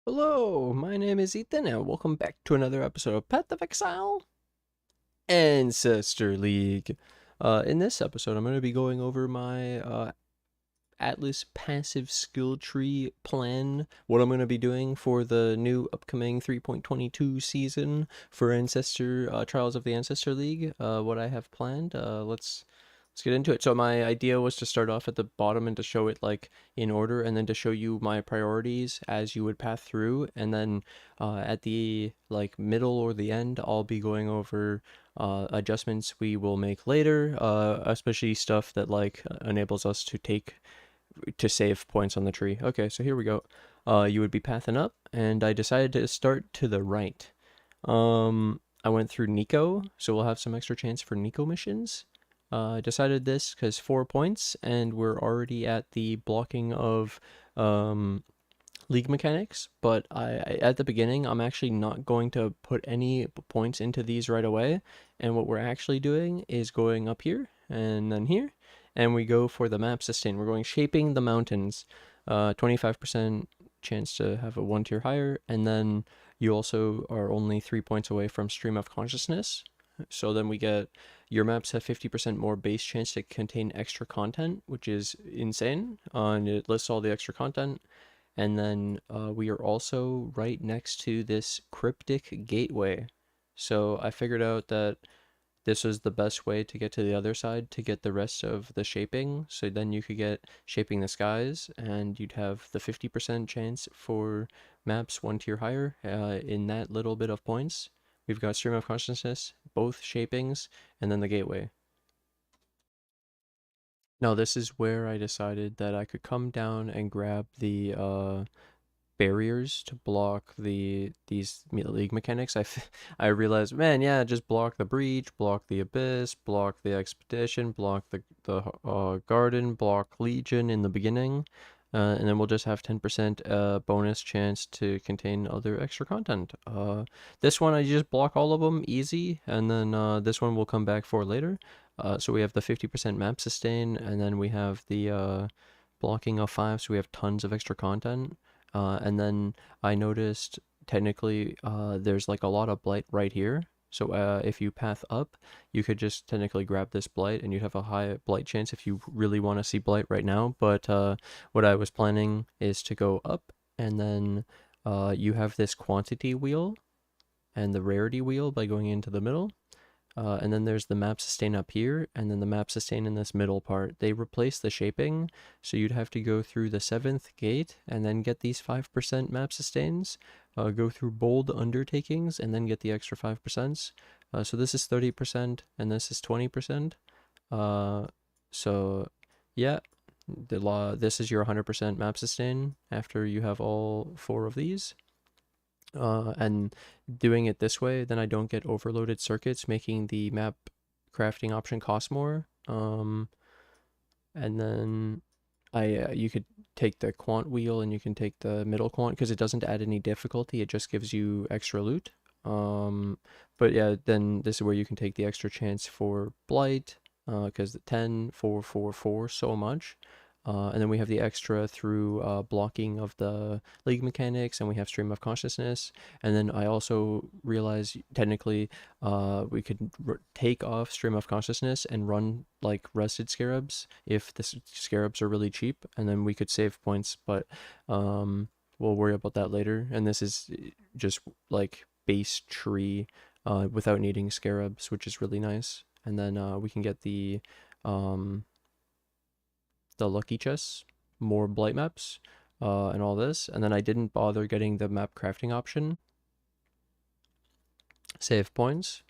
Hello, my name is Ethan, and welcome back to another episode of Path of Exile Ancestor League. In this episode, I'm going to be going over my Atlas passive skill tree plan, what I'm going to be doing for the new upcoming 3.22 season for Ancestor Trials of the Ancestor League, what I have planned. Let's get into it. So my idea was to start off at the bottom and to show it like in order, and then to show you my priorities as you would path through, and then at the like middle or the end, I'll be going over adjustments we will make later, especially stuff that like enables us to save points on the tree. Okay, so here we go. You would be pathing up, and I decided to start to the right. I went through Nico, so we'll have some extra chance for Nico missions. Decided this because 4 points, and we're already at the blocking of league mechanics, but at the beginning, I'm actually not going to put any points into these right away, and what we're actually doing is going up here, and then here, and we go for the map sustain. We're going shaping the mountains, 25% chance to have a 1 tier higher, and then you also are only 3 points away from stream of consciousness, so then we get your maps have 50% more base chance to contain extra content, which is insane, and it lists all the extra content. And then we are also right next to this cryptic gateway. So I figured out that this was the best way to get to the other side to get the rest of the shaping. So then you could get shaping the skies, and you'd have the 50% chance for maps 1 tier higher in that little bit of points. We've got stream of consciousness, both shapings, and then the gateway. Now this is where I decided that I could come down and grab the barriers to block these league mechanics. I realized, man, yeah, just block the breach, block the abyss, block the expedition, block the garden, block legion in the beginning, and then we'll just have 10% bonus chance to contain other extra content. This one I just block all of them easy, and then this one we'll come back for later. So we have the 50% map sustain, and then we have the blocking of 5, so we have tons of extra content. And then I noticed technically there's like a lot of blight right here. So if you path up, you could just technically grab this blight, and you'd have a high blight chance if you really want to see blight right now. But what I was planning is to go up, and then you have this quantity wheel and the rarity wheel by going into the middle. And then there's the map sustain up here, and then the map sustain in this middle part. They replace the shaping, so you'd have to go through the 7th gate and then get these 5% map sustains, go through bold undertakings, and then get the extra 5%. So this is 30%, and this is 20%. So yeah, this is your 100% map sustain after you have all 4 of these. And doing it this way, then I don't get overloaded circuits, making the map crafting option cost more. And then you could take the quant wheel, and you can take the middle quant because it doesn't add any difficulty, it just gives you extra loot. But yeah, then this is where you can take the extra chance for blight, because the 10 4 4 4 so much. And then we have the extra through blocking of the league mechanics, and we have stream of consciousness. And then I also realized technically we could take off stream of consciousness and run like rested scarabs if the scarabs are really cheap, and then we could save points, but we'll worry about that later. And this is just like base tree without needing scarabs, which is really nice. And then we can get the lucky chests, more blight maps, and all this. And then I didn't bother getting the map crafting option. Save points.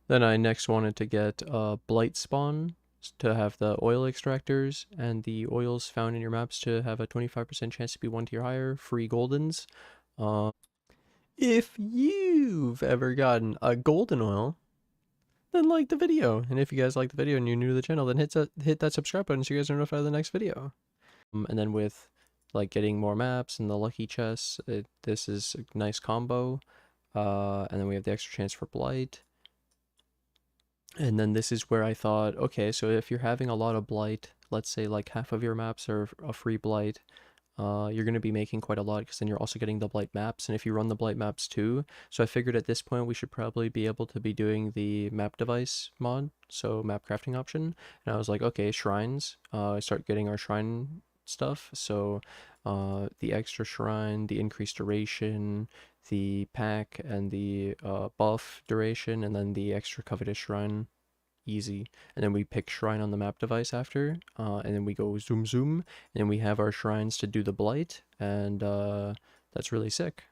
Then I next wanted to get blight spawn to have the oil extractors and the oils found in your maps to have a 25% chance to be 1 tier higher, free goldens. If you've ever gotten a golden oil, then like the video. And if you guys like the video and you're new to the channel, then hit that subscribe button so you guys are notified of the next video. And then with like getting more maps and the lucky chests, this is a nice combo. And then we have the extra chance for blight. And then this is where I thought, okay, so if you're having a lot of blight, let's say like half of your maps are a free blight, you're going to be making quite a lot because then you're also getting the Blight maps, and if you run the Blight maps too, so I figured at this point we should probably be able to be doing the map device mod, so map crafting option, and I was like, okay, shrines, I start getting our shrine stuff, so the extra shrine, the increased duration, the pack, and the buff duration, and then the extra covetous shrine, easy. And then we pick shrine on the map device after, and then we go zoom zoom, and we have our shrines to do the blight, and that's really sick.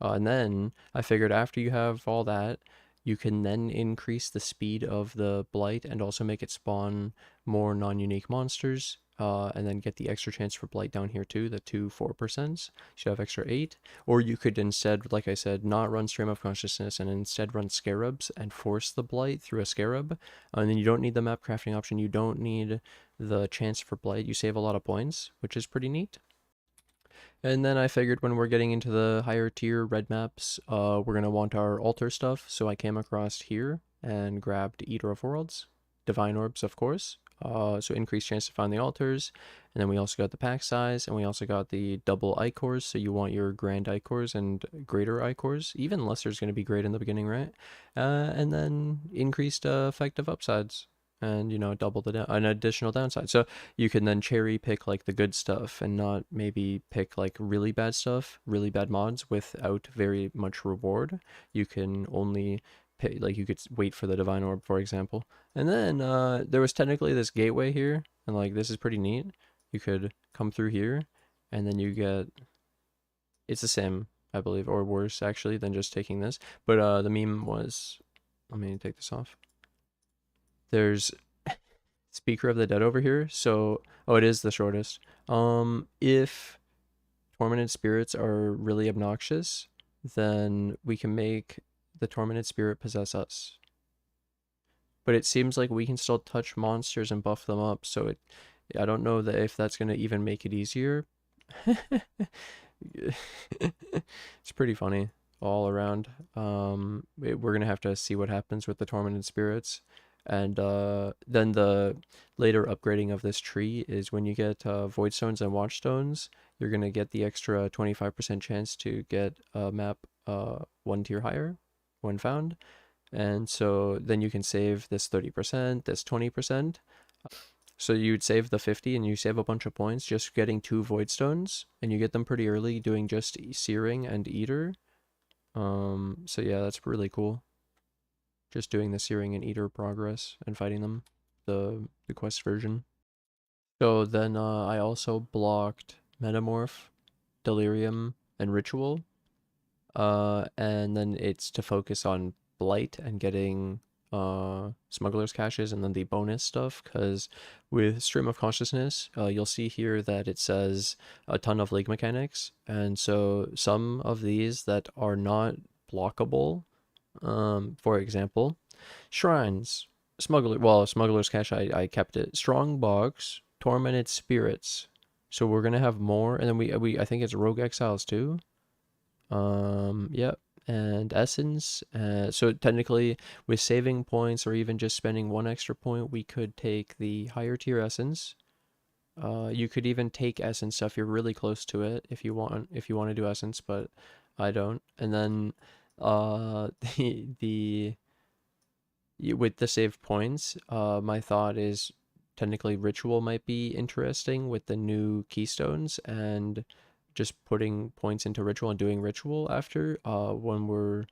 And then I figured after you have all that, you can then increase the speed of the blight and also make it spawn more non-unique monsters, and then get the extra chance for blight down here too, the 4%. You have extra 8. Or you could instead, like I said, not run stream of consciousness and instead run scarabs and force the blight through a scarab. And then you don't need the map crafting option, you don't need the chance for blight. You save a lot of points, which is pretty neat. And then I figured when we're getting into the higher tier red maps, we're going to want our altar stuff. So I came across here and grabbed Eater of Worlds, Divine Orbs, of course. So increased chance to find the altars. And then we also got the pack size, and we also got the double Icors. So you want your grand Icors and greater Icors. Even lesser is going to be great in the beginning, right? And then increased effective upsides. And, you know, double an additional downside. So you can then cherry pick like the good stuff and not maybe pick like really bad stuff, really bad mods without very much reward. You can only pay, like you could wait for the divine orb, for example. And then there was technically this gateway here, and like this is pretty neat. You could come through here, and then you get, it's the same, I believe, or worse actually than just taking this. But the meme was, let me take this off. There's Speaker of the Dead over here. So, oh, it is the shortest. If tormented spirits are really obnoxious, then we can make the tormented spirit possess us. But it seems like we can still touch monsters and buff them up, so I don't know that if that's gonna even make it easier. It's pretty funny all around. We're gonna have to see what happens with the tormented spirits. And then the later upgrading of this tree is when you get void stones and watchstones, you're going to get the extra 25% chance to get a map 1 tier higher when found. And so then you can save this 30%, this 20%. So you'd save the 50 and you save a bunch of points just getting 2 void stones, and you get them pretty early doing just searing and eater. So yeah, that's really cool. Just doing the searing and eater progress and fighting them, the quest version. So then I also blocked metamorph, delirium, and ritual, and then it's to focus on blight and getting smuggler's caches and then the bonus stuff, because with stream of consciousness you'll see here that it says a ton of league mechanics, and so some of these that are not blockable, for example, shrines, smuggler's cache, I kept it. Strong box, tormented spirits. So we're gonna have more, and then we I think it's rogue exiles too. Yep, and essence. So technically, with saving points or even just spending 1 extra point, we could take the higher tier essence. You could even take essence stuff. You're really close to it if you want to do essence, but I don't. And then the with the save points, my thought is technically ritual might be interesting with the new keystones, and just putting points into ritual and doing ritual after when we're,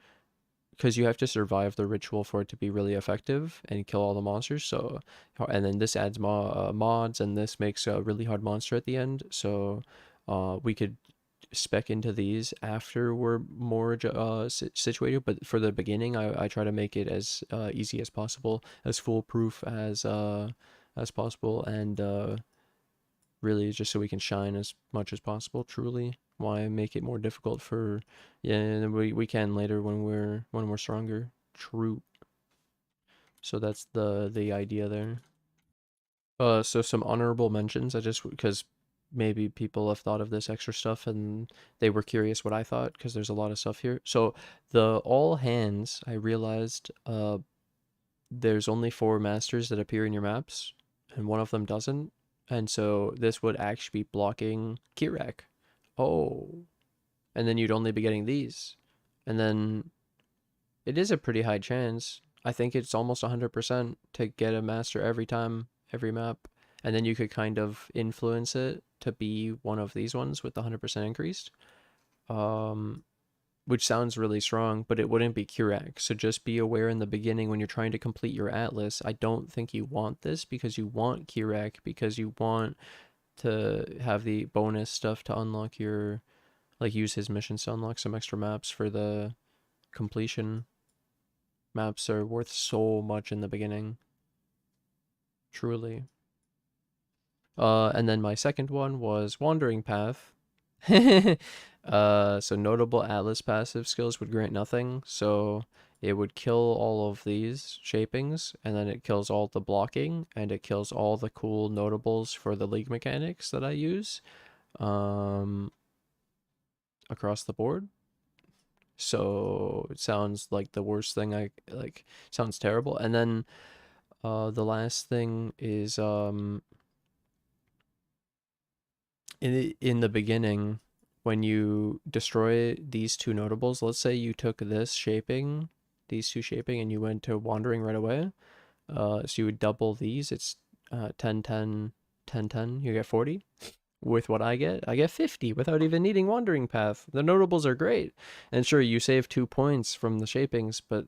because you have to survive the ritual for it to be really effective and kill all the monsters. So, and then this adds mods, and this makes a really hard monster at the end. So we could spec into these after we're more situated, but for the beginning I try to make it as easy as possible, as foolproof as possible, and really just so we can shine as much as possible. Truly, why make it more difficult for, yeah, and we can later when we're stronger. True. So that's the idea there. So some honorable mentions, I just, because maybe people have thought of this extra stuff and they were curious what I thought, because there's a lot of stuff here. So the all hands, I realized there's only 4 masters that appear in your maps, and one of them doesn't. And so this would actually be blocking Kirak. Oh. And then you'd only be getting these. And then it is a pretty high chance. I think it's almost 100% to get a master every time, every map. And then you could kind of influence it to be one of these ones with the 100% increased. Which sounds really strong, but it wouldn't be Kirak. So just be aware in the beginning when you're trying to complete your Atlas. I don't think you want this because you want Kirak, because you want to have the bonus stuff to unlock your, like, use his missions to unlock some extra maps for the completion. Maps are worth so much in the beginning. Truly. And then my second one was Wandering Path. So notable Atlas passive skills would grant nothing, so it would kill all of these shapings, and then it kills all the blocking, and it kills all the cool notables for the league mechanics that I use across the board. So it sounds like the worst thing I like, sounds terrible. And then the last thing is in the beginning, when you destroy these two notables, let's say you took this shaping, these two shaping, and you went to wandering right away. So you would double these. It's 10, 10, 10, 10. You get 40. With what I get 50 without even needing wandering path. The notables are great. And sure, you save 2 points from the shapings, but,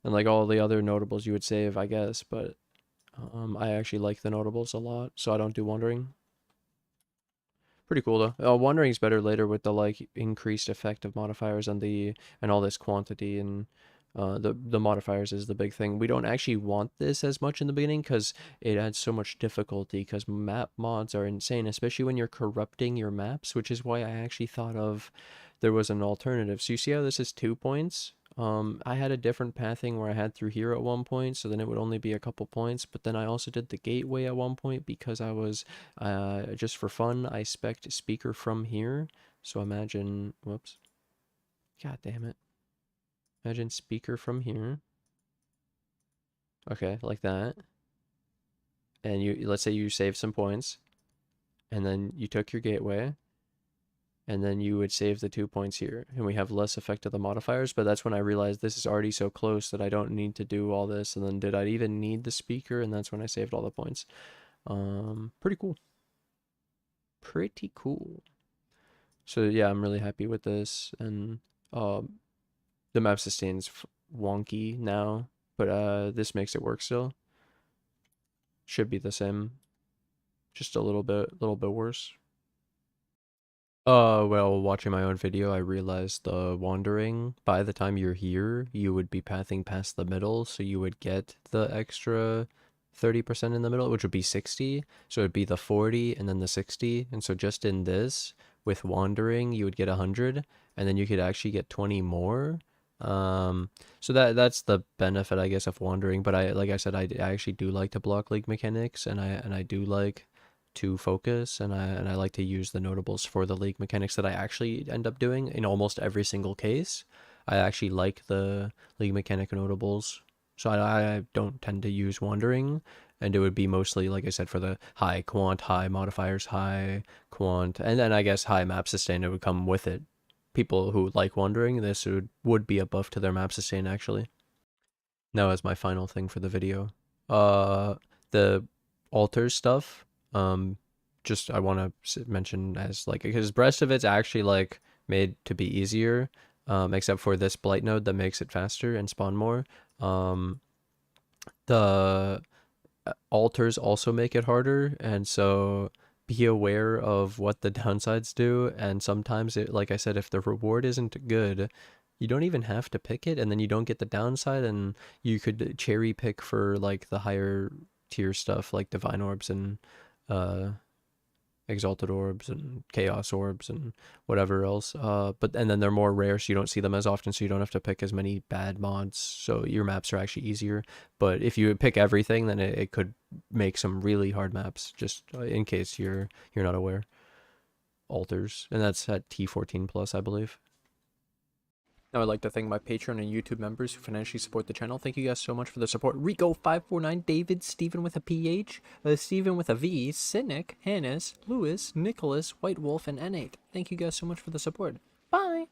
and like all the other notables you would save, I guess, but I actually like the notables a lot, so I don't do wandering. Pretty cool though. Wandering's better later with the like increased effect of modifiers and all this quantity, and the modifiers is the big thing. We don't actually want this as much in the beginning because it adds so much difficulty, because map mods are insane, especially when you're corrupting your maps, which is why I actually thought of there was an alternative. So you see how this is 2 points? I had a different pathing where I had through here at one point, so then it would only be a couple points, but then I also did the gateway at one point because I was, just for fun, I spec'd speaker from here. So imagine, whoops, god damn it. Imagine speaker from here. Okay, like that. And you, let's say you save some points, and then you took your gateway, and then you would save the 2 points here, and we have less effect of the modifiers. But that's when I realized this is already so close that I don't need to do all this. And then did I even need the speaker? And that's when I saved all the points. Pretty cool. Pretty cool. So yeah, I'm really happy with this. And the map sustains wonky now, but this makes it work still. Should be the same, just a little bit worse. Well, watching my own video, I realized the wandering, by the time you're here, you would be pathing past the middle, so you would get the extra 30% in the middle, which would be 60. So it'd be the 40 and then the 60. And so just in this, with wandering, you would get 100, and then you could actually get 20 more. So that's the benefit, I guess, of wandering. But like I said, I actually do like to block league mechanics, and I do like to focus, and I like to use the notables for the league mechanics that I actually end up doing in almost every single case. I actually like the league mechanic notables, so I don't tend to use wandering, and it would be mostly, like I said, for the high quant, high modifiers, high quant, and then I guess high map sustain. It would come with it. People who like wandering, this would be a buff to their map sustain actually. Now as my final thing for the video, the altar stuff, just I want to mention as like, because rest of it's actually like made to be easier, except for this blight node that makes it faster and spawn more. The altars also make it harder, and so be aware of what the downsides do. And sometimes it, like I said, if the reward isn't good, you don't even have to pick it, and then you don't get the downside, and you could cherry pick for like the higher tier stuff like divine orbs and exalted orbs and chaos orbs and whatever else, but and then they're more rare, so you don't see them as often, so you don't have to pick as many bad mods, so your maps are actually easier. But if you pick everything, then it could make some really hard maps, just in case you're not aware. Altars, and that's at T14 plus, I believe. Now I'd like to thank my Patreon and YouTube members who financially support the channel. Thank you guys so much for the support. Rico549, David, Stephen with a PH, Stephen with a V, Cynic, Hannes, Lewis, Nicholas, White Wolf, and N8. Thank you guys so much for the support. Bye!